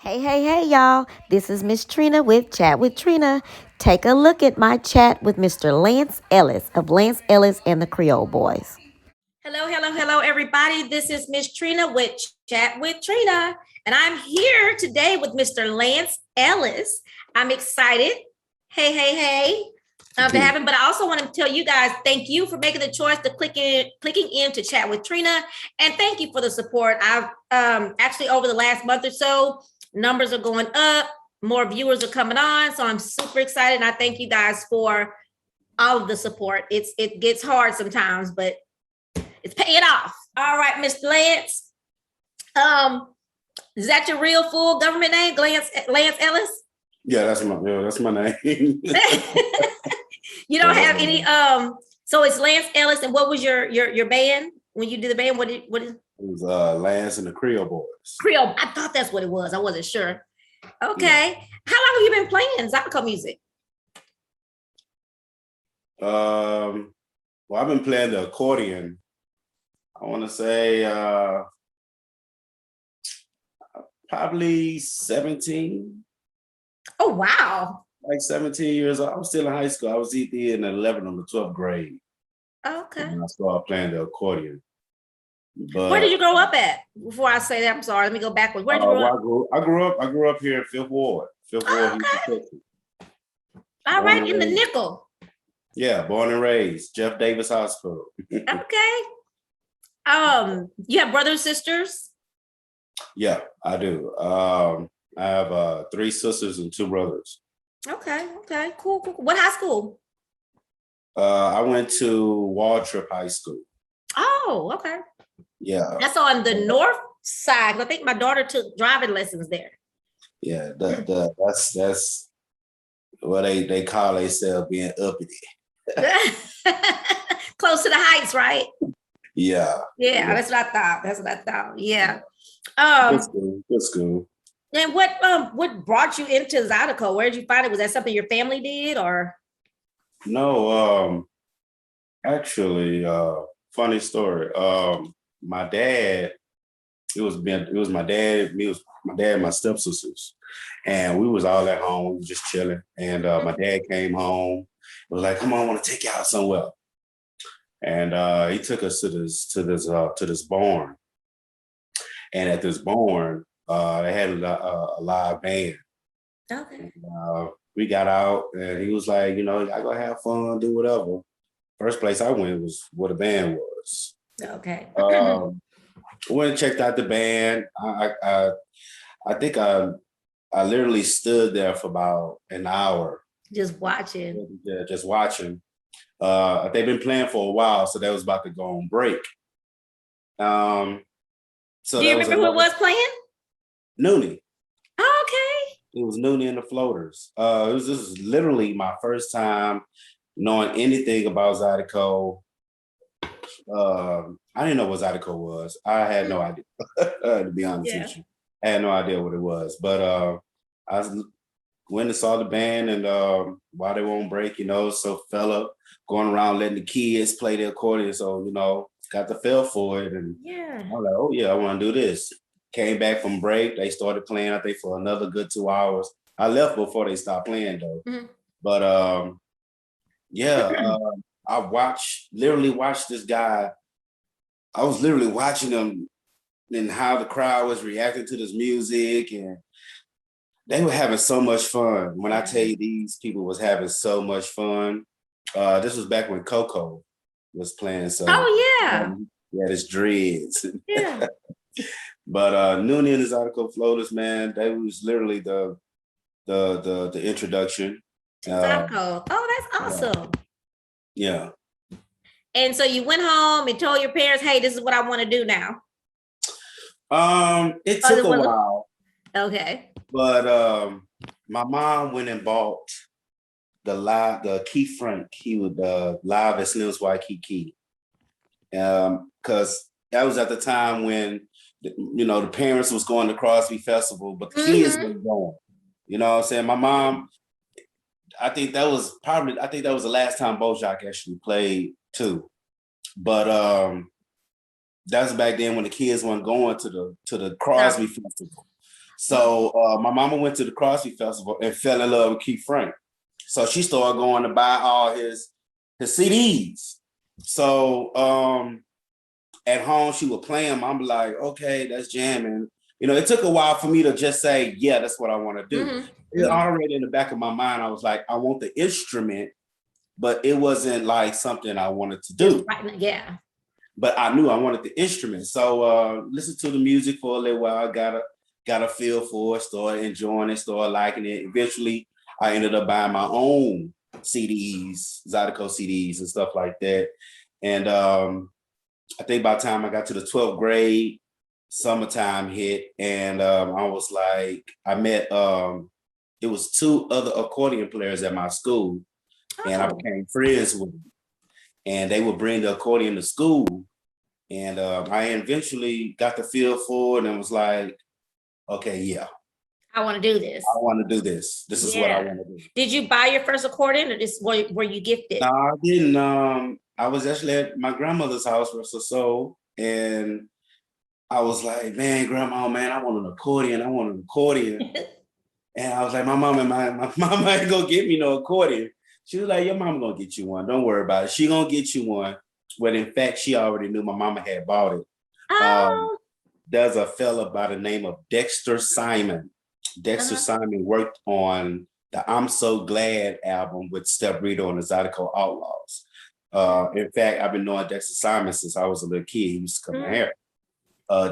Hey, y'all. This is Miss Trina with Chat with Trina. Take a look at my chat with Mr. Lance Ellis of Lance Ellis and the Creole Boys. Hello, everybody. This is Miss Trina with Chat with Trina, and I'm here today with Mr. Lance Ellis. I'm excited. Hey. To have him, but I also want to tell you guys thank you for making the choice to clicking in to Chat with Trina, and thank you for the support. I've actually over the last month or so, numbers are going up, more viewers are coming on, so I'm super excited, and I thank you guys for all of the support. It gets hard sometimes, but it's paying off. All right, Mr. Lance. Is that your real full government name, Lance Ellis? Yeah, that's my name. You don't have any so it's Lance Ellis, and what was your band when you did the band? What is It was Lance and the Creole Boys. Creole? I thought that's what it was. I wasn't sure. Okay. Yeah. How long have you been playing Zydeco music? Well, I've been playing the accordion. I want to say probably 17. Oh, wow. Like 17 years old. I was still in high school. I was either in the 11th or the 12th grade. Okay. And I started playing the accordion. But where did you grow up at? Before I say that, I'm sorry. Let me go backwards. Where did you grow up? I grew up here in Fifth Ward. Okay. All right, in the nickel. Yeah, born and raised. Jeff Davis Hospital. Okay. You have brothers, sisters? Yeah, I do. I have 3 sisters and 2 brothers. Okay, cool. What high school? I went to Waltrip High School. Oh, okay. Yeah. That's on the north side. I think my daughter took driving lessons there. Yeah, that's what they call themselves being uppity. Close to the heights, right? Yeah. Yeah, that's what I thought. Yeah. Good school. And what brought you into Zydeco? Where did you find it? Was that something your family did, or? No, actually, funny story. My dad, it was my dad, and my stepsisters, and we was all at home, we was just chilling. And my dad came home, was like, "Come on, I want to take you out somewhere." And he took us to this barn, and at this barn, they had a live band. Okay. And, we got out, and he was like, "I go have fun, do whatever." First place I went was where the band was. Okay. Went and checked out the band. I think I literally stood there for about an hour. Just watching. Yeah, just watching. They've been playing for a while, so they was about to go on break. So do you remember who it was playing? Noonie. Oh, okay. It was Noonie and the Floaters. This was literally my first time knowing anything about Zydeco. I didn't know what Zydeco was. I had no idea, to be honest with you. I had no idea what it was. But I went and saw the band, and while they were on break, so fella going around letting the kids play the accordion. So, got the feel for it. And yeah, I'm like, oh yeah, I want to do this. Came back from break. They started playing, I think, for another good 2 hours. I left before they stopped playing though. Mm-hmm. But yeah, I literally watched this guy. I was literally watching him and how the crowd was reacting to this music, and they were having so much fun. When I tell you these people was having so much fun, this was back when Coco was playing. So yeah, this dreads. Yeah. But Noonie and his Zydeco Floaters, man, they was literally the introduction. Zydeco. Oh, that's awesome. Yeah. And so you went home and told your parents, "Hey, this is what I want to do now." It took a while. Okay. But my mom went and bought the Keith Frank. He would live at Slim's Waikiki. Because that was at the time when the parents was going to Crosby Festival, but the kids were going. You know what I'm saying? My mom, I think that was the last time Bojack actually played too. But that's back then when the kids weren't going to the Crosby Festival. So my mama went to the CrossFit Festival and fell in love with Keith Frank. So she started going to buy all his CDs. So at home she would play them. I'm like, okay, that's jamming. You know, it took a while for me to just say, yeah, that's what I want to do. It already in the back of my mind, I was like, I want the instrument, but it wasn't like something I wanted to do. Right, yeah. But I knew I wanted the instrument. So listen to the music for a little while. I got a feel for it, started enjoying it, started liking it. Eventually, I ended up buying my own CDs, Zydeco CDs and stuff like that. And I think by the time I got to the 12th grade, summertime hit, and I was like, I met, it was 2 other accordion players at my school, and I became friends with them. And they would bring the accordion to school. And I eventually got the feel for it and was like, okay, yeah. I want to do this. I want to do this. This is what I want to do. Did you buy your first accordion or just were you gifted? No, I didn't. I was actually at my grandmother's house for so, and I was like, man, grandma, man, I want an accordion. I want an accordion. And I was like, my mama ain't gonna get me no accordion. She was like, your mama gonna get you one. Don't worry about it. She gonna get you one. When in fact, she already knew my mama had bought it. There's a fella by the name of Dexter Simon. Dexter Simon worked on the I'm So Glad album with Step Rito and the Zydeco Outlaws. In fact, I've been knowing Dexter Simon since I was a little kid. He used to come here.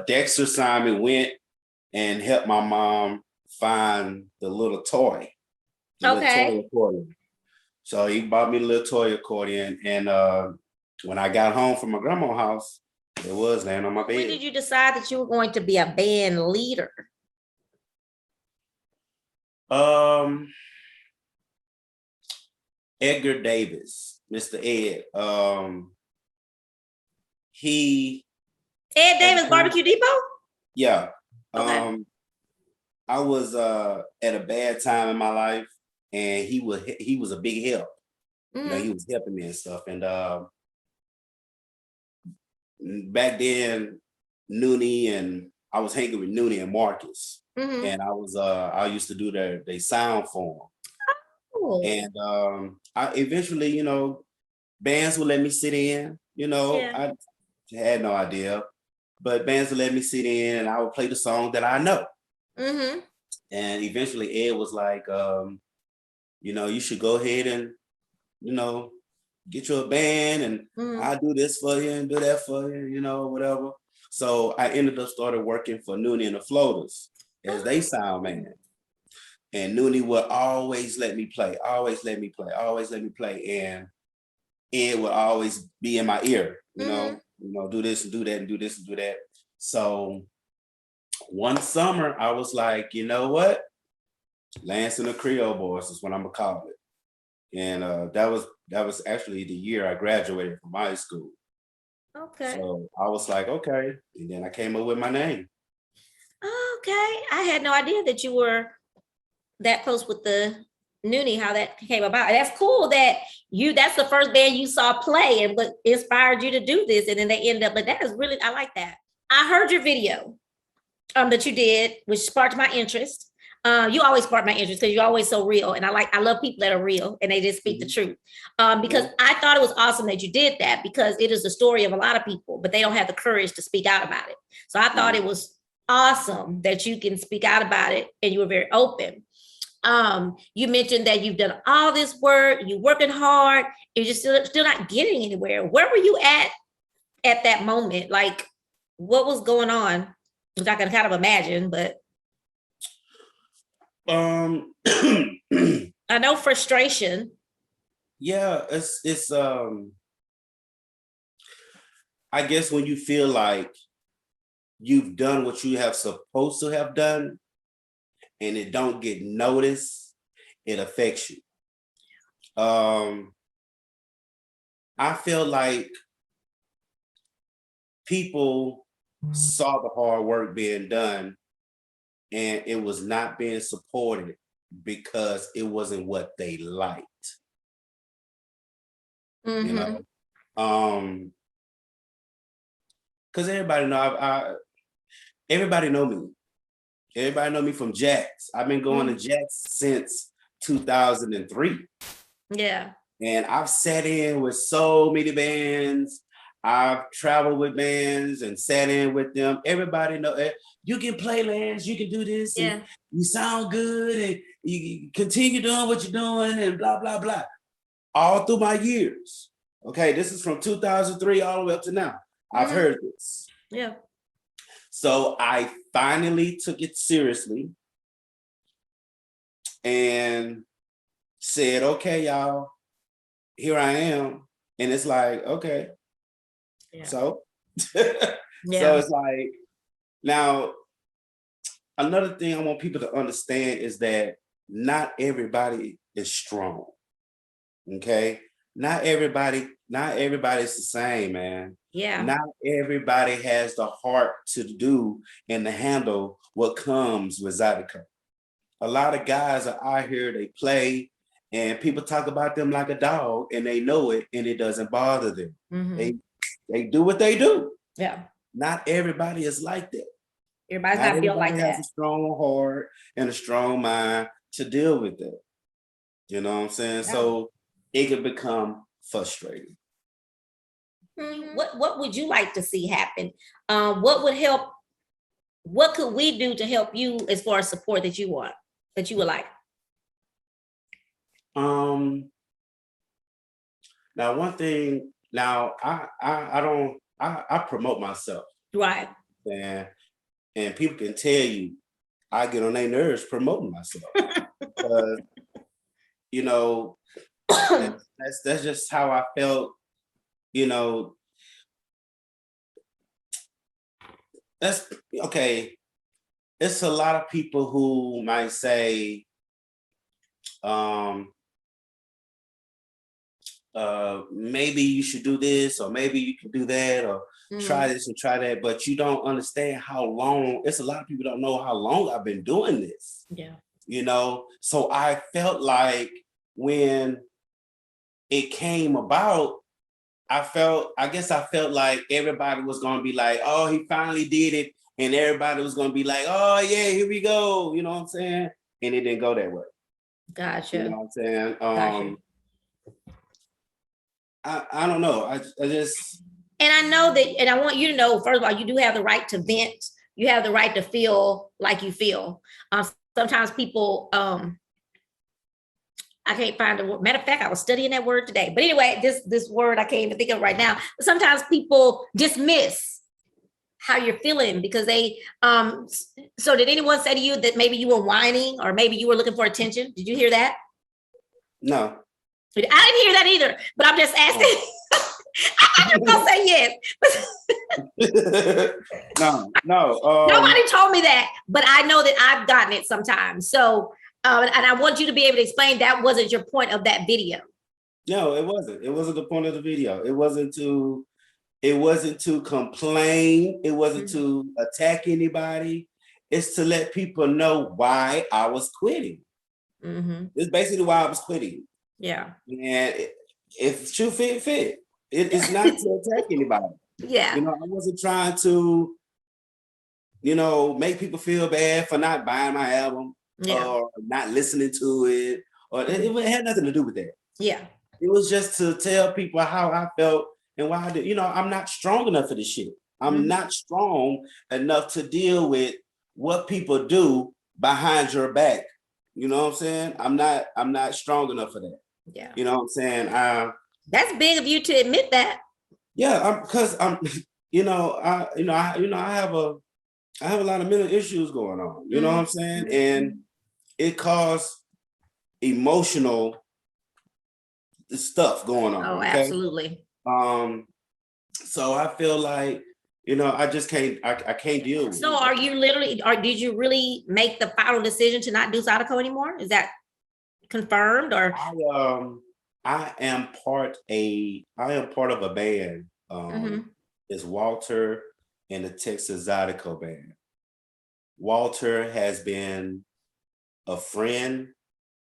Dexter Simon went and helped my mom find the little toy. Little toy accordion. So he bought me a little toy accordion. And when I got home from my grandma's house, it was laying on my bed. When did you decide that you were going to be a band leader? Edgar Davis, Mr. Ed. Ed Davis, Barbecue Depot? Yeah. I was at a bad time in my life, and he was a big help. You know, he was helping me and stuff. And back then, Noonie and I was hanging with Noonie and Marcus, and I used to do their sound for them. And I eventually, you know, bands would let me sit in. You know, I had no idea, but bands would let me sit in, and I would play the song that I know. And eventually, Ed was like, you know, you should go ahead and, you know, get you a band, and I'll do this for you and do that for you, you know, whatever. So I ended up started working for Noonie and the Floaters as they sound man. And Noonie would always let me play, always let me play, always let me play. And Ed would always be in my ear, you know, do this and do that and do this and do that. So one summer I was like, you know what? Lance and the Creole Boys is what I'm gonna call it. And that was actually the year I graduated from high school. So I was like, okay. And then I came up with my name. Okay. I had no idea that you were that close with the Noonie, how that came about. That's cool that that's the first band you saw play and what inspired you to do this. And then they ended up, but that is really, I like that. I heard your video that you did, which sparked my interest. You always spark my interest because you're always so real. And I love people that are real and they just speak the truth. Because I thought it was awesome that you did that, because it is the story of a lot of people, but they don't have the courage to speak out about it. So I thought it was awesome that you can speak out about it and you were very open. You mentioned that you've done all this work, you're working hard, and you're still not getting anywhere. Where were you at that moment? Like, what was going on? Which I can kind of imagine, but I know frustration. Yeah, it's I guess when you feel like you've done what you have supposed to have done and it don't get noticed, it affects you. I feel like people saw the hard work being done and it was not being supported because it wasn't what they liked. You know, because everybody know me. Everybody know me from Jax. I've been going to Jax since 2003. Yeah. And I've sat in with so many bands. I've traveled with bands and sat in with them. Everybody know you can play, Lance. You can do this. Yeah. And you sound good, and you continue doing what you're doing, and blah blah blah. All through my years. Okay, this is from 2003 all the way up to now. I've heard this. Yeah. So I finally took it seriously and said, okay, y'all, here I am. And it's like, okay. Yeah. So it's like, now, another thing I want people to understand is that not everybody is strong. Okay. Not everybody's the same, man. Yeah. Not everybody has the heart to do and to handle what comes with Zydeco. A lot of guys are out here, they play, and people talk about them like a dog, and they know it, and it doesn't bother them. They do what they do. Yeah. Not everybody is like that. Everybody's not built like that. Has a strong heart and a strong mind to deal with that. You know what I'm saying? Yeah. So it can become frustrating. What would you like to see happen? What would help? What could we do to help you as far as support that you want, that you would like? Now one thing. Now I promote myself, right? And people can tell you I get on their nerves promoting myself. You know, that's just how I felt. You know, that's okay. It's a lot of people who might say, maybe you should do this, or maybe you can do that, or try this and try that, but you don't understand how long. It's a lot of people don't know how long I've been doing this. Yeah. You know, so I felt like when it came about, I guess I felt like everybody was going to be like, oh, he finally did it. And everybody was going to be like, oh yeah, here we go. You know what I'm saying? And it didn't go that way. Gotcha. You know what I'm saying? Gotcha. I don't know. I just. And I know that, and I want you to know, first of all, you do have the right to vent. You have the right to feel like you feel. Sometimes people, I can't find a word. Matter of fact, I was studying that word today. But anyway, this word I can't even think of right now. But sometimes people dismiss how you're feeling because they, so did anyone say to you that maybe you were whining or maybe you were looking for attention? Did you hear that? No. I didn't hear that either, but I'm just asking. Oh. I'm gonna say yes. No. Nobody told me that, but I know that I've gotten it sometimes. So, and I want you to be able to explain that wasn't your point of that video. No, it wasn't. It wasn't the point of the video. It wasn't to complain. It wasn't to attack anybody. It's to let people know why I was quitting. It's basically why I was quitting. Yeah. And if shoe fit. It's not to attack anybody. Yeah. You know, I wasn't trying to, make people feel bad for not buying my album or not listening to it. Or it had nothing to do with that. Yeah. It was just to tell people how I felt and why I did. I'm not strong enough for this shit. I'm not strong enough to deal with what people do behind your back. You know what I'm saying? I'm not strong enough for that. Yeah. You know what I'm saying? That's big of you to admit that. Yeah, because I have a lot of mental issues going on. You know what I'm saying? And it caused emotional stuff going on. Oh, okay? Absolutely. So I feel like, I just can't. I can't deal with it. So are you literally, or did you really make the final decision to not do Zydeco anymore? Is that confirmed, or? I am part of a band. It's Walter and the Texas Zydeco band. Walter has been a friend.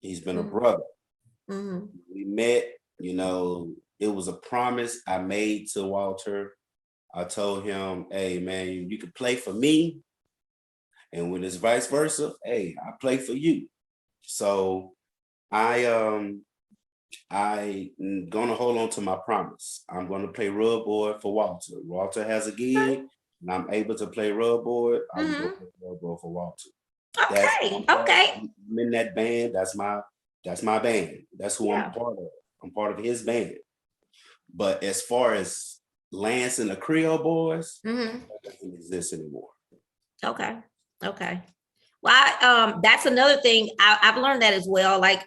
He's been a brother. We met, it was a promise I made to Walter. I told him, hey man, you can play for me And when it's vice versa, hey, I play for you. So I'm gonna hold on to my promise. I'm gonna play rub board for Walter. Walter has a gig, and I'm able to play rub board. I will go play rub board for Walter. Okay. I'm in that band. That's my band. That's who I'm part of. I'm part of his band. But as far as Lance and the Creole Boys, that doesn't exist anymore. Okay. Well, that's another thing. I've learned that as well. Like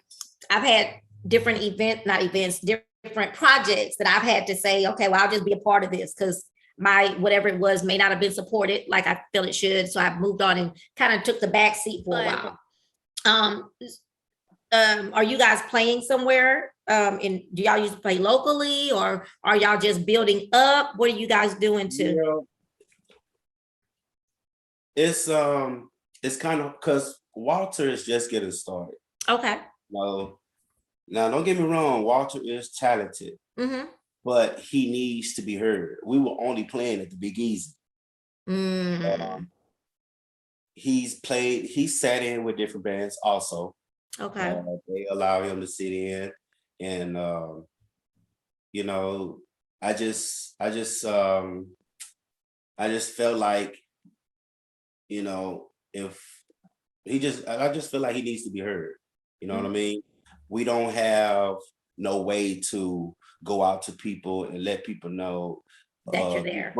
I've had different different projects that I've had to say, okay, well, I'll just be a part of this because my whatever it was may not have been supported like I feel it should. So I've moved on and kind of took the back seat for a while. Are you guys playing somewhere? And do y'all used to play locally, or are y'all just building up? What are you guys doing to? It's kind of because Walter is just getting started. Okay. No, now don't get me wrong, Walter is talented, but he needs to be heard. We were only playing at the Big Easy. He's sat in with different bands also. Okay. They allow him to sit in, and I just felt like, if I just feel like he needs to be heard. You know what I mean? We don't have no way to go out to people and let people know that you're there.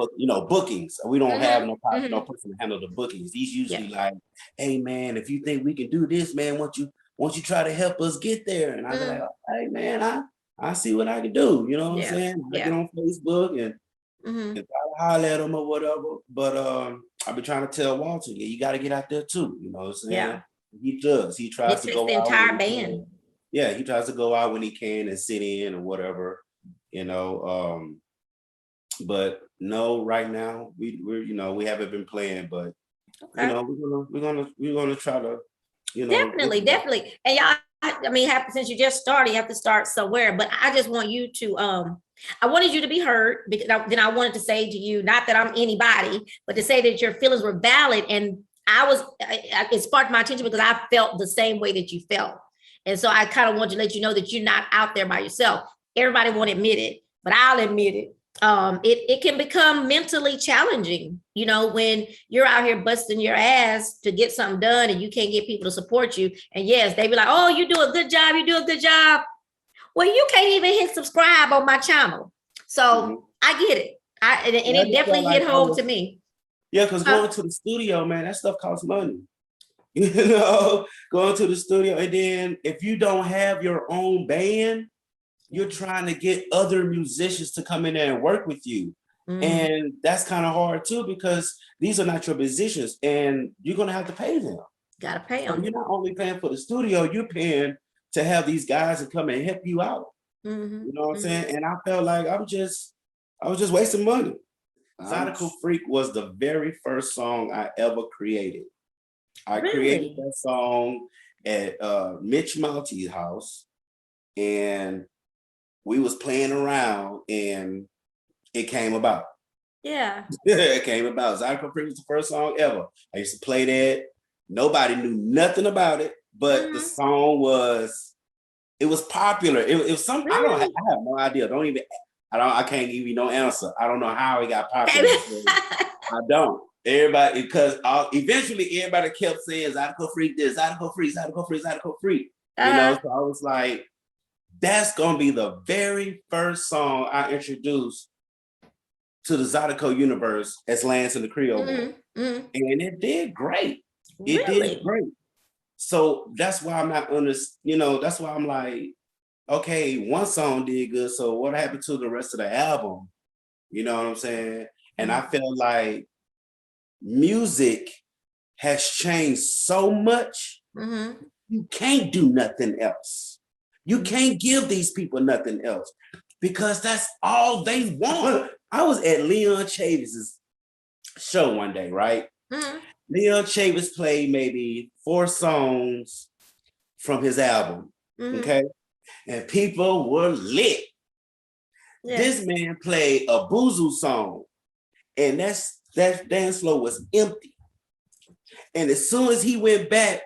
Bookings. We don't have no person to handle the bookings. He's usually like, hey man, if you think we can do this, man, won't you try to help us get there? And I'll be like, hey man, I see what I can do. You know what I'm saying? I get on Facebook and try to holler at him or whatever. But I've been trying to tell Walter, you got to get out there too. You know what I'm saying? Yeah. He does. He tries to go the out. Entire band. Yeah, he tries to go out when he can and sit in or whatever. But no, right now we haven't been playing, but we're gonna try to definitely. And y'all, I mean, since you just started, you have to start somewhere. But I just want you to I wanted you to be heard, because then I wanted to say to you, not that I'm anybody, but to say that your feelings were valid. And it sparked my attention because I felt the same way that you felt. And so I kind of want to let you know that you're not out there by yourself. Everybody won't admit it, but I'll admit it. It can become mentally challenging, when you're out here busting your ass to get something done and you can't get people to support you. And yes, they be like, oh, you do a good job. Well, you can't even hit subscribe on my channel. So I get it. And it definitely hit home to me. Yeah, because going to the studio, man, that stuff costs money. Going to the studio, and then if you don't have your own band, you're trying to get other musicians to come in there and work with you. And that's kind of hard too, because these are not your musicians and you're going to have to pay them. Got to pay them. So you're not only paying for the studio, you're paying to have these guys to come and help you out. You know what I'm saying? And I felt like I was just wasting money. Zydeco Freak was the very first song I ever created. I created that song at Mitch Maltby's house, and we was playing around and it came about. Yeah. It came about. Zydeco Freak was the first song ever. I used to play that. Nobody knew nothing about it, but the song was popular. It was something, I have no idea. I can't give you no answer. I don't know how it got popular. I don't. Everybody, because eventually everybody kept saying Zydeco Freak this, Zydeco Freak, Zydeco Freak, Zydeco Freak. So I was like, that's gonna be the very first song I introduced to the Zydeco universe as Lance and the Creole Boys. And it did great. It did great. So that's why I'm not that's why I'm like, okay, one song did good. So what happened to the rest of the album? You know what I'm saying? And I felt like music has changed so much. You can't do nothing else. You can't give these people nothing else because that's all they want. I was at Leon Chavis's show one day, right? Leon Chavis played maybe 4 songs from his album, okay? And people were lit. This man played a Boozoo song, and that dance floor was empty. And as soon as he went back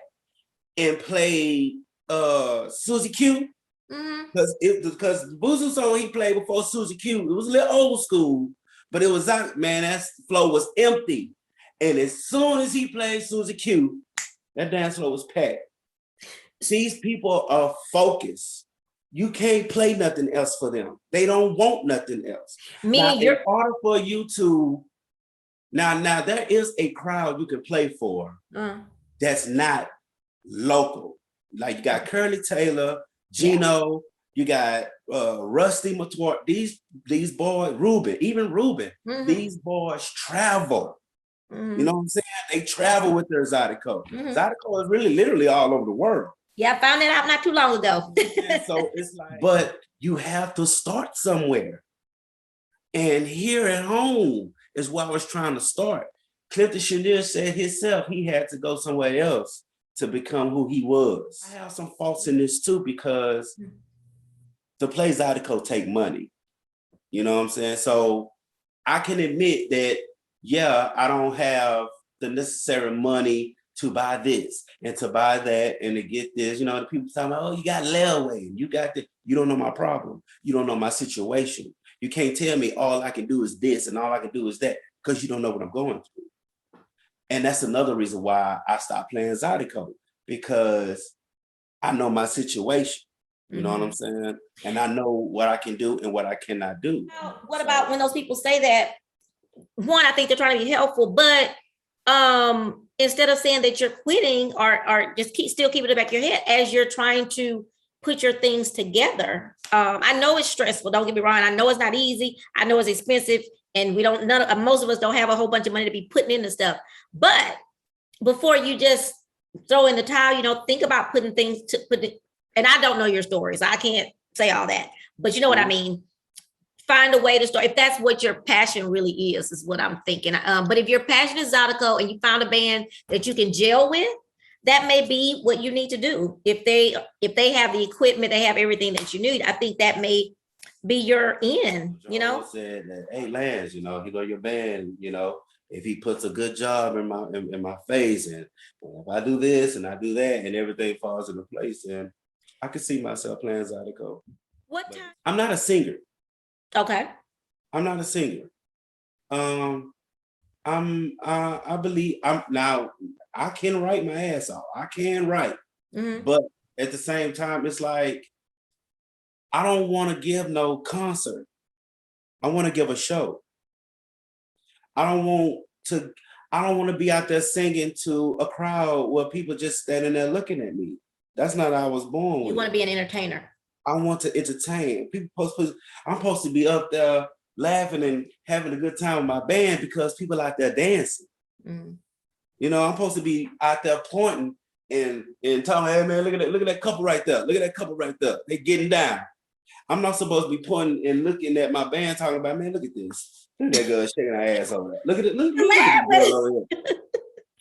and played Susie Q, because the Boozoo song he played before Susie Q, it was a little old school, but it was man, that floor was empty. And as soon as he played Susie Q, that dance floor was packed. These people are focused. You can't play nothing else for them. They don't want nothing else. Now, in order for you to now there is a crowd you can play for that's not local. Like you got Curly Taylor, Gino, you got Rusty Mator, these boys, Ruben, these boys travel. You know what I'm saying? They travel with their Zydeco. Zydeco is really literally all over the world. Yeah, I found that out not too long ago. So it's like, but you have to start somewhere. And here at home is where I was trying to start. Clifton Chenier said himself he had to go somewhere else to become who he was. I have some faults in this too, because the play Zydeco take money. You know what I'm saying? So I can admit that, yeah, I don't have the necessary money to buy this and to buy that and to get this. You know, the people talking about, oh, you got layaway, you got the, you don't know my problem. You don't know my situation. You can't tell me all I can do is this and all I can do is that, because you don't know what I'm going through. And that's another reason why I stopped playing Zydeco, because I know my situation. You know what I'm saying? And I know what I can do and what I cannot do. What about when those people say that? One, I think they're trying to be helpful, but instead of saying that you're quitting or just still keep it in the back of your head as you're trying to put your things together. I know it's stressful. Don't get me wrong. I know it's not easy. I know it's expensive, and most of us don't have a whole bunch of money to be putting into stuff. But before you just throw in the towel, think about putting things and I don't know your story, so I can't say all that, but you know what I mean? Find a way to start. If that's what your passion really is what I'm thinking. But if your passion is Zydeco and you found a band that you can gel with, that may be what you need to do. If they have the equipment, they have everything that you need, I think that may be your end, said that, hey, Lance, he know your band, if he puts a good job in my face, and if I do this and I do that and everything falls into place, then I could see myself playing Zydeco. What time? I'm not a singer. Okay. I'm not a singer. I believe I can write my ass off. I can write. But at the same time, it's like, I don't want to give no concert. I want to give a show. I don't want to be out there singing to a crowd where people just standing there looking at me. That's not how I was born. You want to be an entertainer. I want to entertain. I'm supposed to be up there laughing and having a good time with my band because people out there dancing. I'm supposed to be out there pointing and telling, hey man, look at that couple right there. Look at that couple right there. They getting down. I'm not supposed to be pointing and looking at my band talking about, man, look at this. Look at that girl shaking her ass over there. Look at it. Look at this girl over here.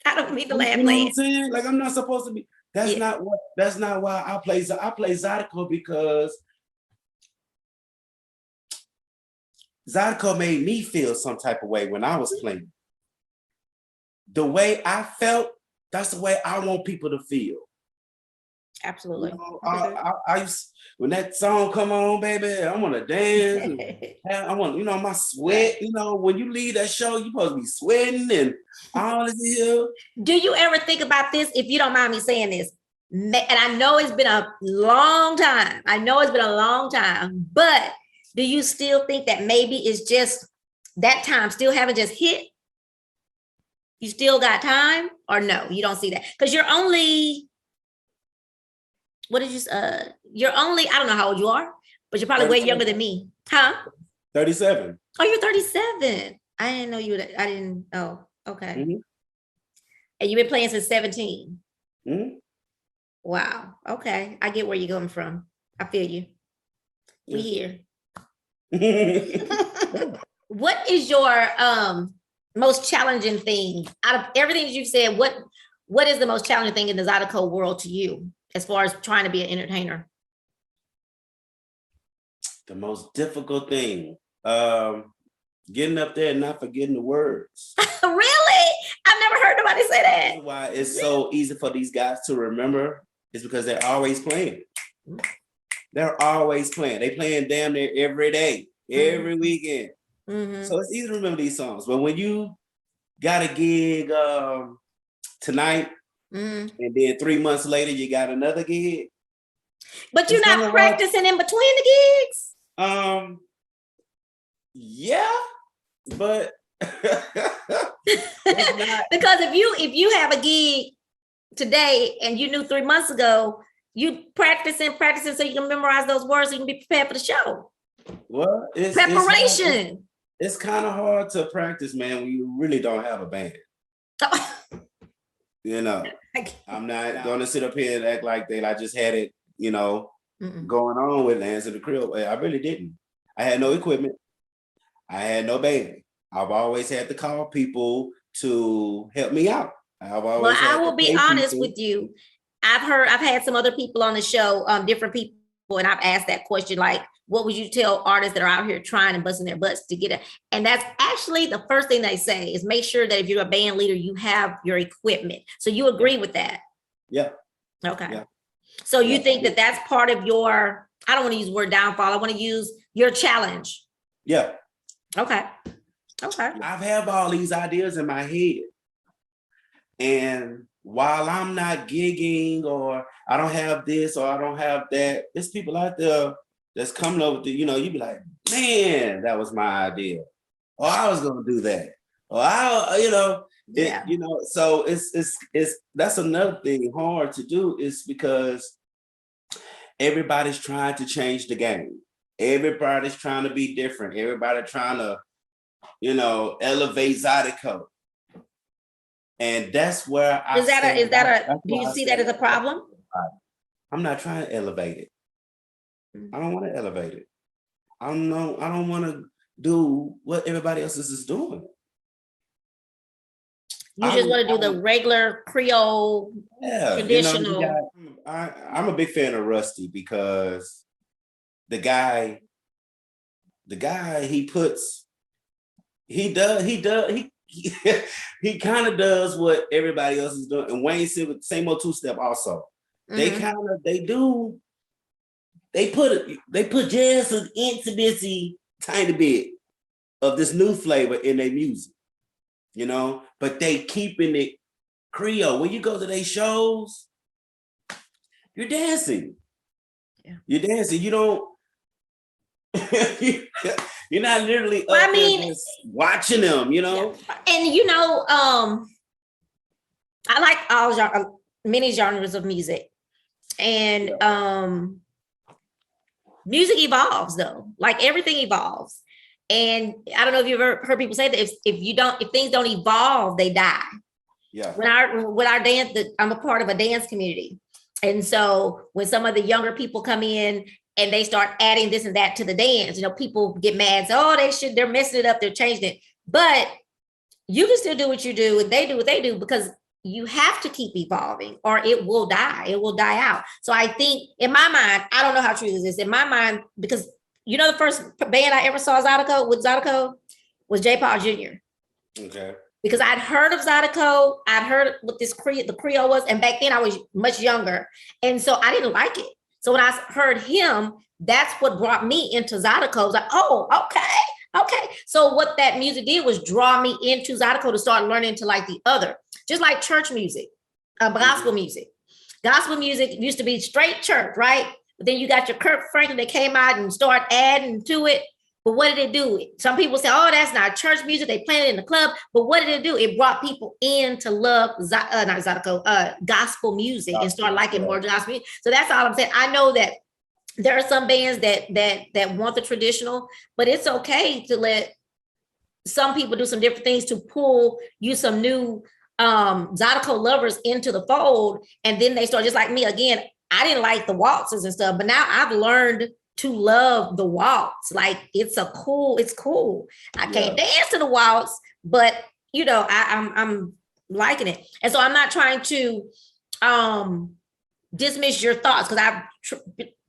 I don't mean to laugh. You know what I'm saying? Like, I'm not supposed to be. That's not why I play Zydeco, because Zydeco made me feel some type of way when I was playing. The way I felt, that's the way I want people to feel. Absolutely. I used, when that song come on, baby, I want to dance. I want, my sweat. When you leave that show, you're supposed to be sweating and all this here. Do you ever think about this, if you don't mind me saying this? And I know it's been a long time. But do you still think that maybe it's just that time still haven't just hit? You still got time, or no, you don't see that? Because you're only, you're only, I don't know how old you are, but you're probably 37. Way younger than me. Huh? 37. Oh, you're 37. I didn't know you would, I didn't, oh, okay. And you've been playing since 17. Wow. Okay. I get where you're coming from. I feel you. We here. What is your most challenging thing out of everything that you've said? What is the most challenging thing in the Zydeco world to you as far as trying to be an entertainer? The most difficult thing, getting up there and not forgetting the words. Really? I've never heard nobody say that. That's why it's so easy for these guys to remember is because they're always playing. They're always playing. They playing damn near every day, every weekend. So it's easy to remember these songs. But when you got a gig tonight, and then 3 months later you got another gig. But you're not practicing in between the gigs? Yeah, but because if you have a gig today and you knew 3 months ago, you practicing so you can memorize those words so you can be prepared for the show. Well, preparation. It's kind of hard to practice, man, when you really don't have a band. You know, I'm not gonna sit up here and act like that. I just had it, going on with Lance and the Creole. I really didn't. I had no equipment. I had no band. I've always had to call people to help me out. I will be honest with you. I've had some other people on the show, different people, and I've asked that question, like, what would you tell artists that are out here trying and busting their butts to get it? And that's actually the first thing they say is make sure that if you're a band leader, you have your equipment. So you agree with that? Yeah. Okay. Yeah. So you think that that's part of your, I don't want to use the word downfall. I want to use your challenge. Yeah. Okay. I've had all these ideas in my head. And while I'm not gigging or I don't have this or I don't have that, there's people out there that's coming over to, you'd be like, man, that was my idea. Or I was going to do that. Or so it's that's another thing hard to do is because everybody's trying to change the game. Everybody's trying to be different. Everybody trying to, elevate Zydeco. And that's where do you see that as a problem? I'm not trying to elevate it. I don't want to elevate it. I don't want to do what everybody else is doing. You just want to do the regular Creole, traditional. I'm a big fan of Rusty because the guy he kind of does what everybody else is doing. And Wayne said with the same old two-step also. They put just an intimacy, tiny bit of this new flavor in their music, but they keeping it Creole. When you go to their shows, you're dancing. Yeah. You're dancing. You don't, you're not literally just watching them, Yeah. And I like many genres of music. And music evolves though, like everything evolves. And I don't know if you've ever heard people say that if things don't evolve, they die. Yeah. When our dance, I'm a part of a dance community. And so when some of the younger people come in and they start adding this and that to the dance, people get mad. So, they're messing it up. They're changing it. But you can still do what you do and they do what they do because you have to keep evolving or it will die. It will die out. So I think in my mind, I don't know how true this is. In my mind, because the first band I ever saw Zydeco was J. Paul Jr. Okay. Because I'd heard of Zydeco. I'd heard what the Creole was. And back then I was much younger. And so I didn't like it. So when I heard him, that's what brought me into Zydeco. I was like, oh, okay. So what that music did was draw me into Zydeco to start learning to like the other. Just like church music, gospel music. Gospel music used to be straight church, right? But then you got your Kirk Franklin that came out and started adding to it. But what did it do? Some people say, oh, that's not church music. They played it in the club. But what did it do? It brought people in to love gospel music and start liking more gospel music. So that's all I'm saying. I know that there are some bands that want the traditional, but it's okay to let some people do some different things to pull you some new Zydeco lovers into the fold. And then they start just like me. Again, I didn't like the waltzes and stuff, but now I've learned to love the waltz. Like it's cool. I can't dance to the waltz, but I'm liking it. And so I'm not trying to dismiss your thoughts because I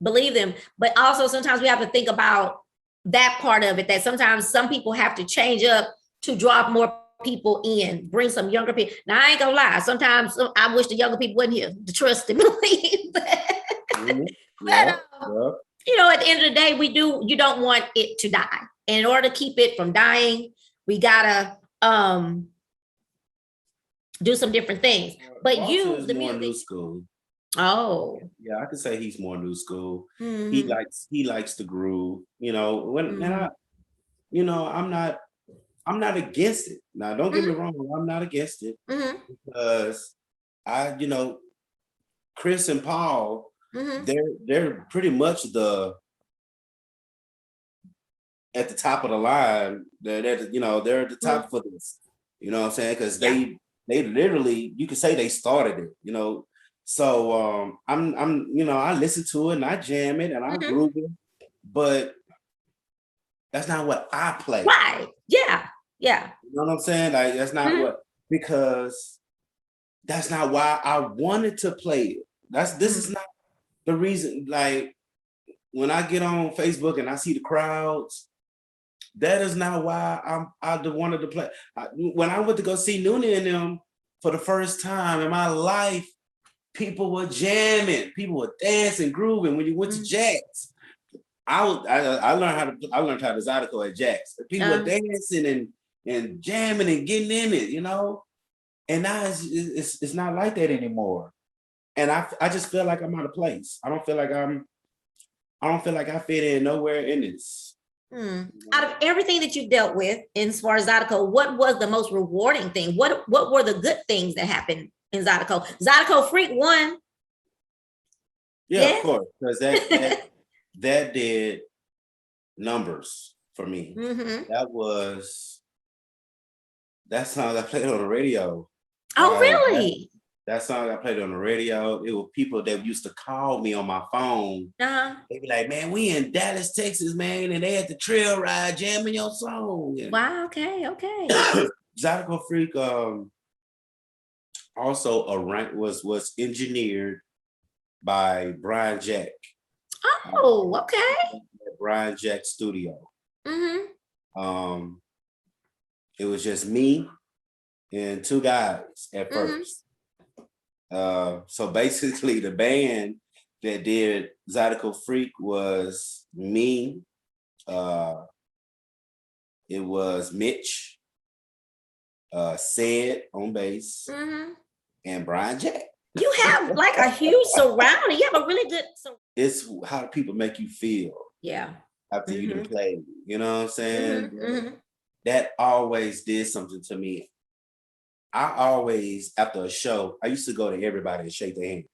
believe them, but also sometimes we have to think about that part of it, that sometimes some people have to change up to draw more people in, bring some younger people. Now, I ain't gonna lie. Sometimes I wish the younger people wasn't here to trust and believe. You know, at the end of the day, you don't want it to die. And in order to keep it from dying, we gotta do some different things. But Boss you, the more new school. Oh, yeah, I could say he's more new school. He likes the groove. You know, I'm not against it. Now, don't get me wrong, I'm not against it because Chris and Paul, they're pretty much at the top of the line. They're at the top for this. You know what I'm saying? Because they literally, you could say they started it. You know, so I listen to it and I jam it and I groove it, but that's not what I play. Right? Yeah. Yeah. You know what I'm saying? Like that's not because that's not why I wanted to play it. This is not the reason. Like when I get on Facebook and I see the crowds, that is not why I wanted to play. When I went to go see Noonan and them for the first time in my life, people were jamming, people were dancing, grooving. When you went to Jack's, I learned how to Zydeco at Jack's. People were dancing and jamming and getting in it, you know. And now it's not like that anymore. And I just feel like I'm out of place. I don't feel like I fit in nowhere in this. Out of everything that you've dealt with, as far as Zydeco, what was the most rewarding thing? What were the good things that happened in Zydeco? Zydeco Freak won. Yeah, of course, because that did numbers for me. That song I played on the radio. Oh, really? That song I played on the radio, it was people that used to call me on my phone. They'd be like, man, we in Dallas, Texas, man, and they at the trail ride jamming your song. And wow, okay. Zydeco Freak also was engineered by Brian Jack. Oh, okay. Brian Jack Studio. It was just me and two guys at first. So basically the band that did Zydeco Freak was me. It was Mitch, Sid on bass, and Brian Jack. You have like a huge surrounding. You have a really good. It's how people make you feel. Yeah. After you done played, you know what I'm saying? That always did something to me. I always, after a show, I used to go to everybody and shake their hand.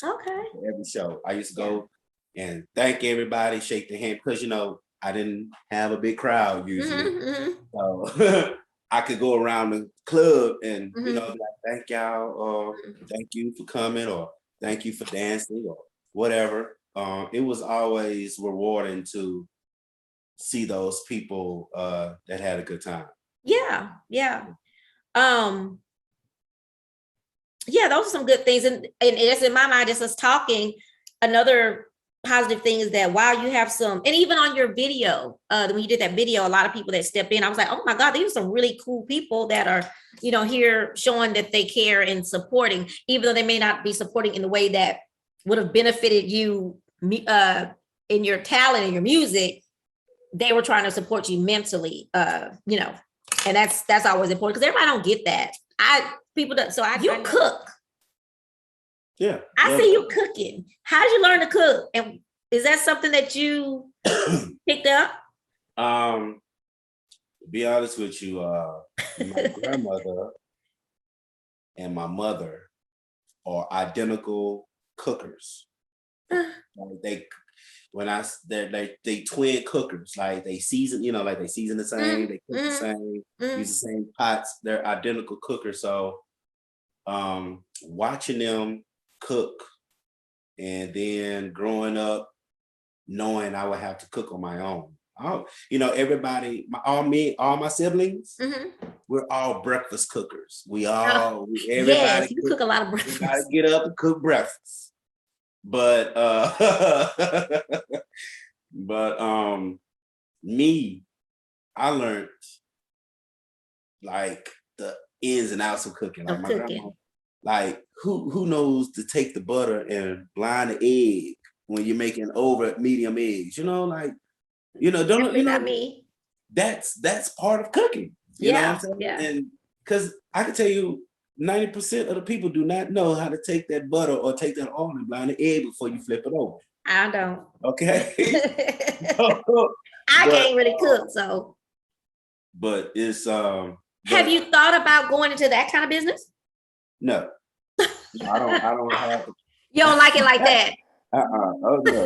Okay. Every show. I used to go and thank everybody, shake their hand, because, I didn't have a big crowd usually. So I could go around the club and, be like, thank y'all, or thank you for coming, or thank you for dancing, or whatever. It was always rewarding to see those people that had a good time. Yeah. Yeah, those are some good things. And it's in my mind, just us talking, another positive thing is that while you have some, and even on your video, when you did that video, a lot of people that step in, I was like, oh my God, these are some really cool people that are, here showing that they care and supporting, even though they may not be supporting in the way that would have benefited you in your talent and your music. They were trying to support you mentally, and that's always important, because everybody don't get that. You cook. Yeah. I see you cooking. How did you learn to cook? And is that something that you picked up? To be honest with you, my grandmother and my mother are identical cookers. They twin cookers. Like they season, they season the same, they cook the same, use the same pots. They're identical cookers. So watching them cook, and then growing up knowing I would have to cook on my own. Everybody, all my siblings, we're all breakfast cookers. Everybody you cook a lot of breakfast. Gotta get up and cook breakfast. But I learned like the ins and outs of cooking. Like my grandma, like who knows to take the butter and blind the egg when you're making over medium eggs, like, Definitely not me. That's part of cooking. You know what I'm saying? Yeah. And because I can tell you 90% of the people do not know how to take that butter or take that oil and blind the egg before you flip it over. I don't. Okay. I can't really cook, so. But it's have you thought about going into that kind of business? No. I don't have to. You don't like it like that? Oh no.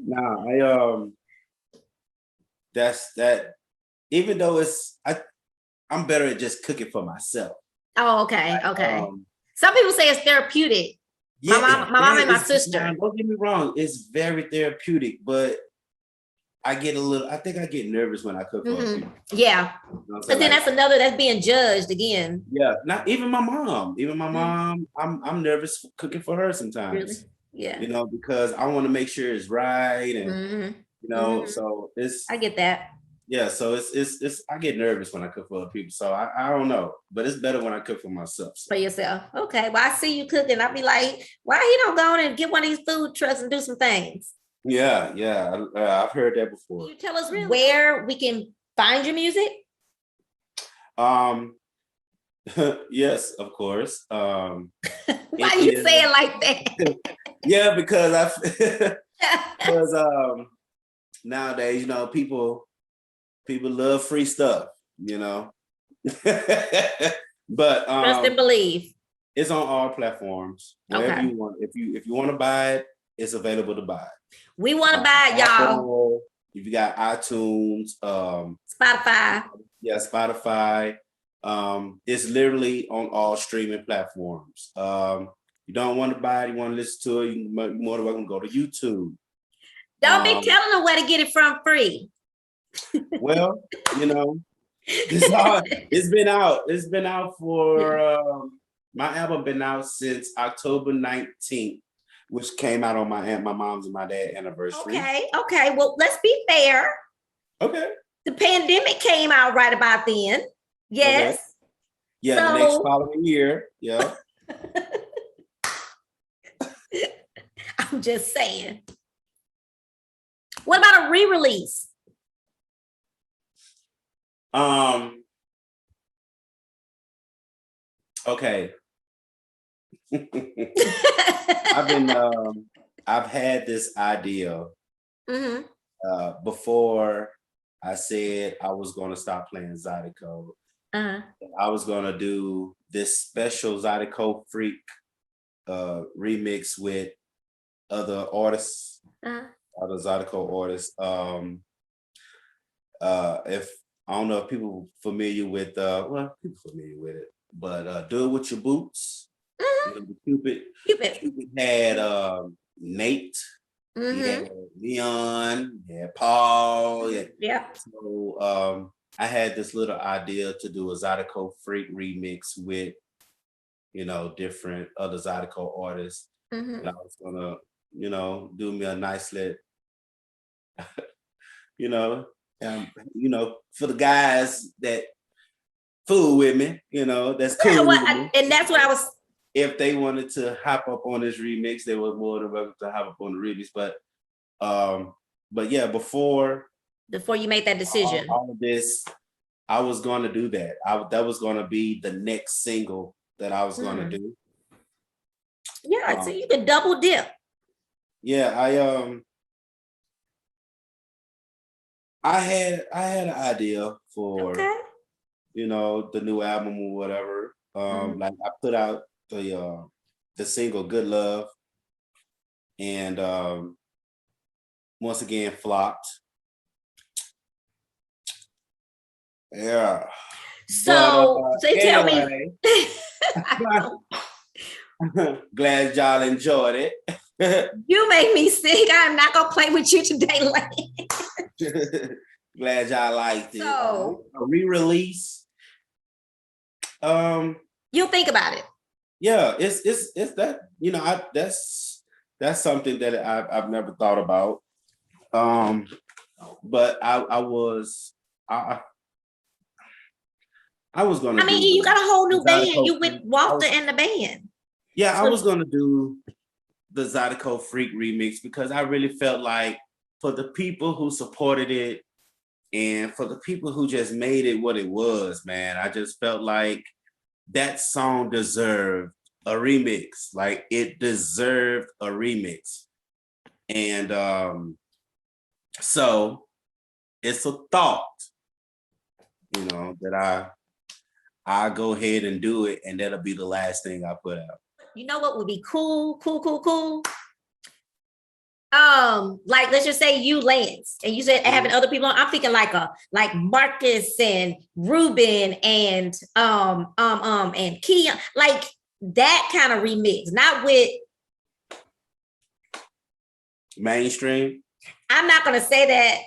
Nah, that's that. Even though I'm better at just cooking for myself. Oh, okay, okay. Some people say it's therapeutic. Yeah, my mom and my sister. Don't get me wrong, it's very therapeutic, but I think I get nervous when I cook for people. Yeah. And then that's another that's being judged again. Yeah, not even my mom. Even my mom, I'm nervous cooking for her sometimes. Really? Yeah. Because I want to make sure it's right, and so it's. I get that. Yeah, so it's I get nervous when I cook for other people. So I don't know, but it's better when I cook for myself. So. For yourself. Okay. Well, I see you cooking. I'll be like, why you don't go on and get one of these food trucks and do some things? Yeah. I've heard that before. Can you tell us where we can find your music? Yes, of course. Why you say it like that? Yeah, because nowadays, people love free stuff, but trust and believe. It's on all platforms. Wherever you want. If you want to buy it, it's available to buy. We want to buy it, y'all. If you got iTunes, Spotify. Yeah, Spotify. It's literally on all streaming platforms. You don't want to buy it, you want to listen to it, you're more than welcome to go to YouTube. Don't be telling them where to get it from free. Well, it's been out. It's been out for my album been out since October 19th, which came out on my mom's and my dad's anniversary. Okay. Well, let's be fair. Okay. The pandemic came out right about then. Yes. Okay. Yeah, the next following year. Yeah. I'm just saying. What about a re-release? Okay. I've had this idea before I said I was going to stop playing Zydeco. I was going to do this special Zydeco Freak remix with other artists, other Zydeco artists. If I don't know if people familiar with people familiar with it, but Do It With Your Boots. Cupid had Nate, he had Leon, he had Paul. Yeah. So I had this little idea to do a Zydeco Freak remix with, different other Zydeco artists. And I was gonna, do me a nice lit, for the guys that fool with me, that's cool. And that's what I was. If they wanted to hop up on this remix, they were more than welcome to hop up on the remix. But yeah, before you made that decision, all of this, I was going to do that. That was going to be the next single that I was going to do. Yeah, so you could double dip. Yeah, I had an idea for the new album or whatever. Like I put out the single Good Love, and once again flopped. Yeah. So tell me. Glad y'all enjoyed it. You make me sick. I'm not gonna play with you today, Lane. Glad y'all liked it. So a re-release. You'll think about it. Yeah, it's that, that's something that I've never thought about. But I was gonna. I mean, you got a whole new band. Zydeco You with Freak. Walter and the band. Yeah, I was gonna do the Zydeco Freak remix because I really felt like for the people who supported it and for the people who just made it what it was, man, I just felt like that song deserved a remix. Like it deserved a remix. And so it's a thought, that I go ahead and do it, and that'll be the last thing I put out. You know what would be cool? Like let's just say you, Lance, and you said having other people on. I'm thinking like Marcus and Ruben and and Keon, like that kind of remix, not with mainstream. I'm not gonna say that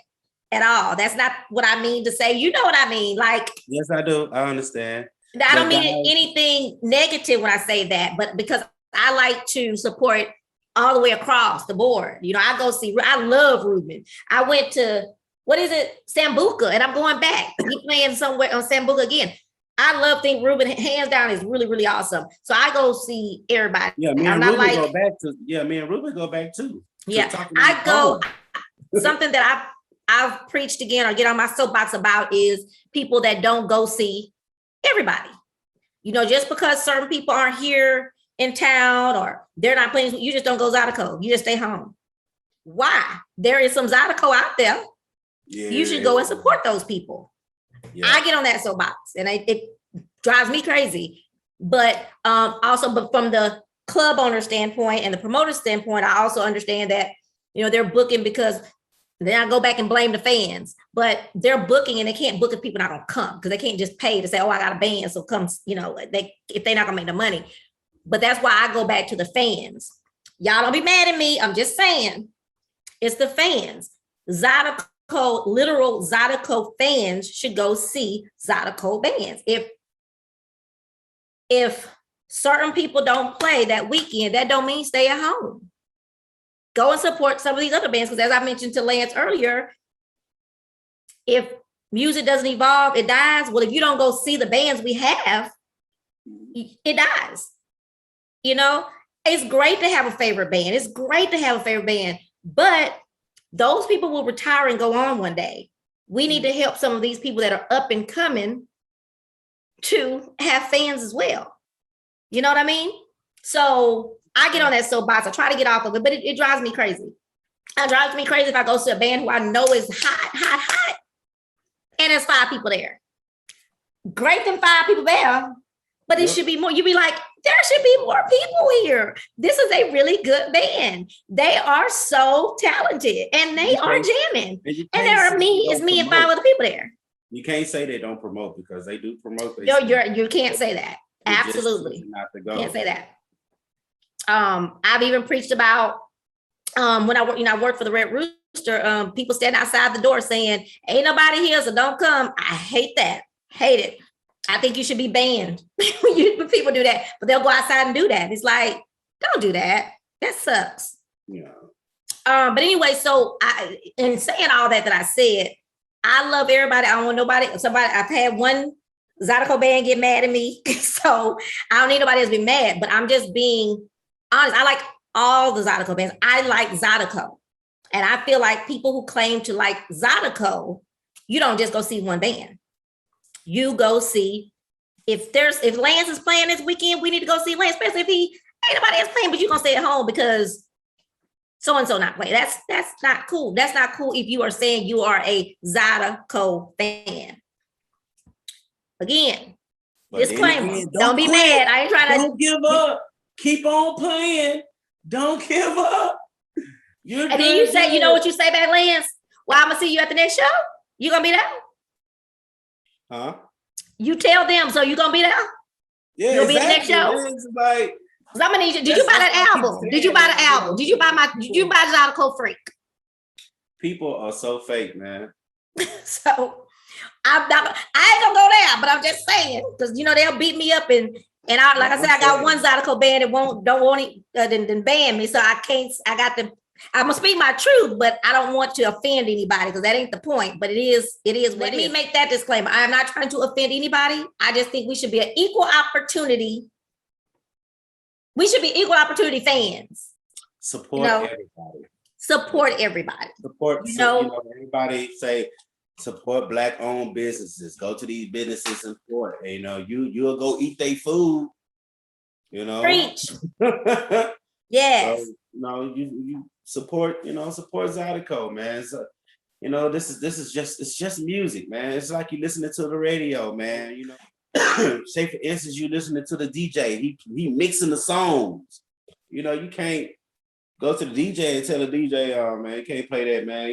at all. That's not what I mean to say. You know what I mean? Like, yes, I do. I understand. I don't mean anything negative when I say that, but because I like to support all the way across the board. I love Ruben. I went to, what is it? Sambuca, and I'm going back. He's playing somewhere on Sambuca again. I love think Ruben, hands down, is really, really awesome. So I go see everybody. Yeah, me and Ruben go back to. Yeah, me and Ruben go back too. Yeah, I go. Something that I've preached again or get on my soapbox about is people that don't go see everybody. Just because certain people aren't here in town or they're not playing, you just don't go Zydeco. You just stay home. Why? There is some Zydeco out there. Yeah, you should go and support those people. Yeah. I get on that soapbox and it drives me crazy. But but from the club owner standpoint and the promoter standpoint, I also understand that, they're booking because then I go back and blame the fans, but they're booking and they can't book if people not gonna come because they can't just pay to say, oh, I got a band, so come, if they're not gonna make the money. But that's why I go back to the fans. Y'all don't be mad at me. I'm just saying it's the fans. Zydeco, literal Zydeco fans should go see Zydeco bands. If certain people don't play that weekend, that don't mean stay at home. Go and support some of these other bands, because as I mentioned to Lance earlier, if music doesn't evolve, it dies. Well, if you don't go see the bands we have, it dies. It's great to have a favorite band. It's great to have a favorite band, but those people will retire and go on one day. We need to help some of these people that are up and coming to have fans as well. You know what I mean? So I get on that soapbox. I try to get off of it, but it drives me crazy. It drives me crazy if I go to a band who I know is hot, and there's 5 people there. Great than 5 people there, but it should be more. You be like, there should be more people here. This is a really good band. They are so talented, and they are jamming. And there are me and 5 other people there. You can't say they don't promote, because they do promote. You can't say that. Absolutely, not to go. Can't say that. I've even preached about when I worked for the Red Rooster. People stand outside the door saying, "Ain't nobody here, so don't come." I hate that. Hate it. I think you should be banned when people do that, but they'll go outside and do that. It's like, don't do that. That sucks. Yeah. But anyway, so in saying all that I said, I love everybody. I don't want nobody. I've had one Zydeco band get mad at me, so I don't need nobody else to be mad. But I'm just being honest. I like all the Zydeco bands. I like Zydeco, and I feel like people who claim to like Zydeco, you don't just go see one band. You go see, if Lance is playing this weekend, we need to go see Lance, especially if he ain't nobody else playing, but you're gonna stay at home because so-and-so not playing. That's not cool. That's not cool if you are saying you are a Zydeco fan. Again, disclaimer, don't be mad. I ain't trying to. Don't give up. Keep on playing. Don't give up. And then you say, you know what you say back, Lance? Well, I'm gonna see you at the next show. You gonna be there? Huh? You tell them, so you gonna be there? Yeah, you'll be at the next show. It's like, I'm gonna need you. Did you buy that album? Did you buy the album? Did you buy Zydeco Freak? People are so fake, man. So I ain't gonna go there, but I'm just saying, because they'll beat me up and I, like I said, I got one Zydeco band that don't want it, then ban me. So I can't. I got to I'm gonna speak my truth, but I don't want to offend anybody because that ain't the point. But it is what it is. Let me make that disclaimer. I'm not trying to offend anybody. I just think we should be an equal opportunity. We should be equal opportunity fans. Support everybody. Support everybody. Support, everybody say support Black-owned businesses. Go to these businesses and support. You'll go eat their food. Preach. Yes. So, you support. Support Zydeco, man. So, this is just music, man. It's like you listening to the radio, man. Say for instance, you listening to the DJ. He mixing the songs. You can't go to the DJ and tell the DJ, oh man, you can't play that, man.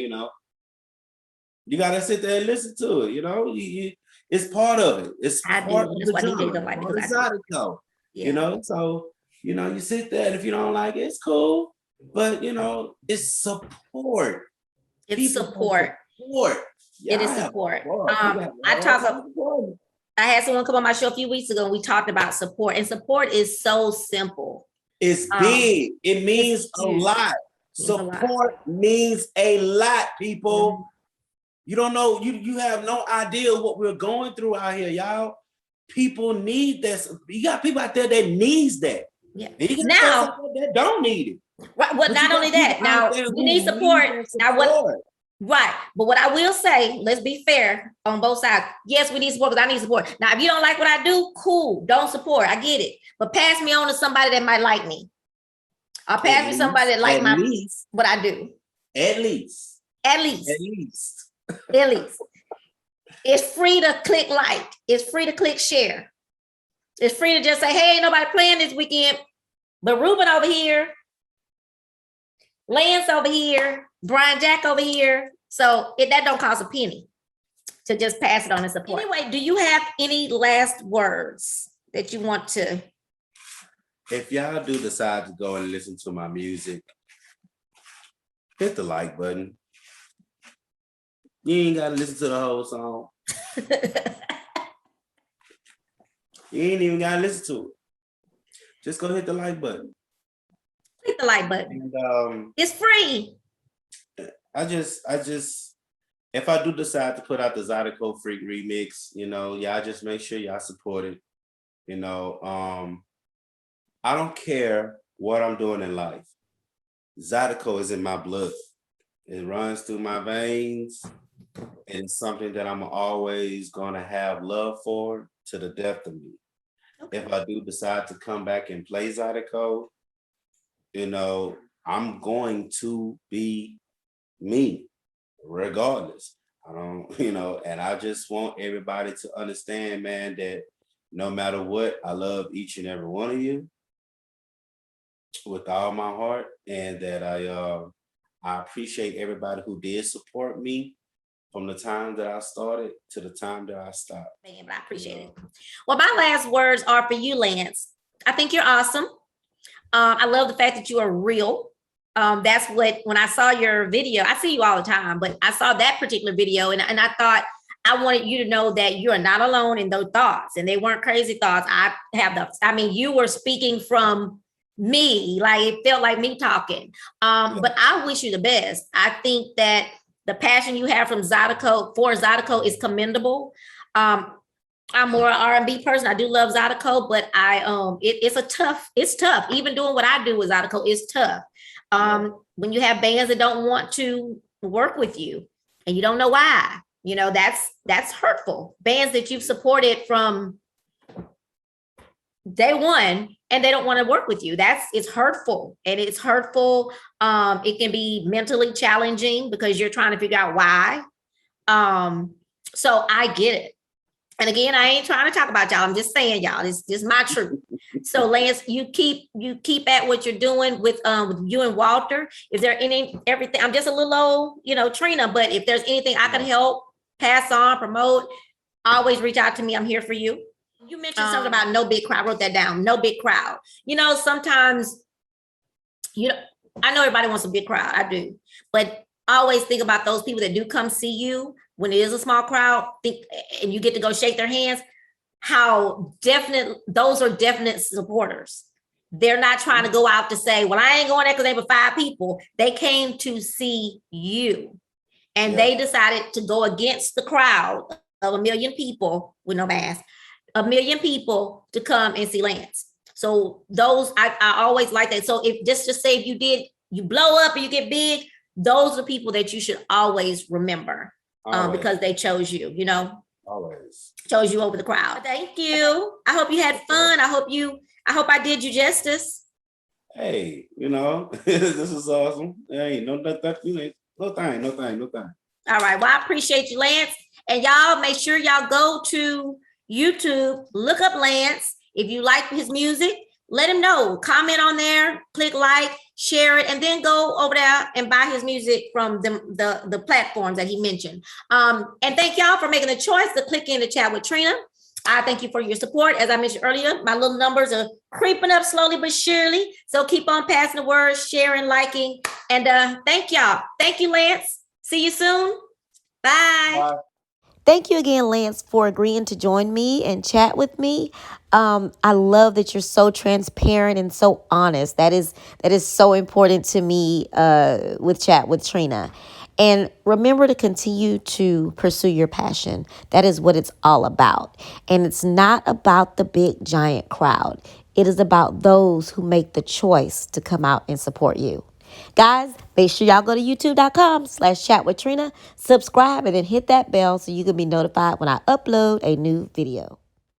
You gotta sit there and listen to it. It's part of it. It's part of the Zydeco. So you sit there, and if you don't like it, it's cool. But it's support. It's support. Yeah, it is support. I had someone come on my show a few weeks ago, and we talked about support. And support is so simple. It's big. It means a lot. Support means a lot, people. Mm-hmm. You don't know. You have no idea what we're going through out here, y'all. People need this. You got people out there that needs that. Yeah. Now that don't need it. Right. Well, not only that. Now we need support. Now what? Right. But what I will say, let's be fair on both sides. Yes, we need support because I need support. Now, if you don't like what I do, cool. Don't support. I get it. But pass me on to somebody that might like me. Or pass me somebody that like what I do. At least. It's free to click like. It's free to click share. It's free to just say, hey, ain't nobody playing this weekend. But Ruben over here, Lance over here, Brian Jack over here. So that don't cost a penny to just pass it on and support. Anyway, do you have any last words that you want to? If y'all do decide to go and listen to my music, hit the like button. You ain't got to listen to the whole song. You ain't even got to listen to it. Just go hit the like button. Hit the like button. And, it's free. I just, if I do decide to put out the Zydeco Freak remix, y'all just make sure y'all support it. I don't care what I'm doing in life. Zydeco is in my blood. It runs through my veins. And it's something that I'm always gonna have love for to the death of me. Okay. If I do decide to come back and play Zydeco, I'm going to be me, regardless. I don't, and I just want everybody to understand, man, that no matter what, I love each and every one of you with all my heart, and that I appreciate everybody who did support me from the time that I started to the time that I stopped. Man, but I appreciate it. Well, my last words are for you, Lance. I think you're awesome. I love the fact that you are real. That's when I saw your video, I see you all the time, but I saw that particular video and I thought I wanted you to know that you are not alone in those thoughts, and they weren't crazy thoughts. You were speaking from me, like it felt like me talking. But I wish you the best. I think that the passion you have for Zydeco is commendable. I'm more an R&B person. I do love Zydeco, but it's tough. Even doing what I do with Zydeco is tough. When you have bands that don't want to work with you and you don't know why, that's hurtful. Bands that you've supported from day one and they don't want to work with you. It's hurtful. And it's hurtful. It can be mentally challenging because you're trying to figure out why. So I get it. And again, I ain't trying to talk about y'all. I'm just saying, y'all, it's just my truth. So Lance, you keep at what you're doing with you and Walter. If there everything, I'm just a little old, Trina, but if there's anything I can help, pass on, promote, always reach out to me. I'm here for you. You mentioned something about no big crowd. I wrote that down. No big crowd. Sometimes, I know everybody wants a big crowd. I do. But I always think about those people that do come see you when it is a small crowd, and you get to go shake their hands, how definite, those are definite supporters. They're not trying to go out to say, well, I ain't going there because they were 5 people. They came to see you. And they decided to go against the crowd of 1 million people with no mask, 1 million people to come and see Lance. So those, I always like that. So if just say if you blow up and you get big, those are people that you should always remember because they chose you, you know? Always. Chose you over the crowd. Thank you. I hope you had fun. I hope I did you justice. Hey, you know, this is awesome. Hey, no thing. All right. Well, I appreciate you, Lance. And y'all make sure y'all go to YouTube, look up Lance. If you like his music, let him know. Comment on there, click like, share it, and then go over there and buy his music from the platforms that he mentioned. And thank y'all for making the choice to click in to chat with Trina. I thank you for your support. As I mentioned earlier, my little numbers are creeping up slowly but surely. So keep on passing the word, sharing, liking, and thank y'all. Thank you, Lance. See you soon. Bye. Bye. Thank you again, Lance, for agreeing to join me and chat with me. I love that you're so transparent and so honest. That is so important to me with Chat with Trina. And remember to continue to pursue your passion. That is what it's all about. And it's not about the big, giant crowd. It is about those who make the choice to come out and support you. Guys, make sure y'all go to youtube.com/chatwithtrina, subscribe, and then hit that bell so you can be notified when I upload a new video.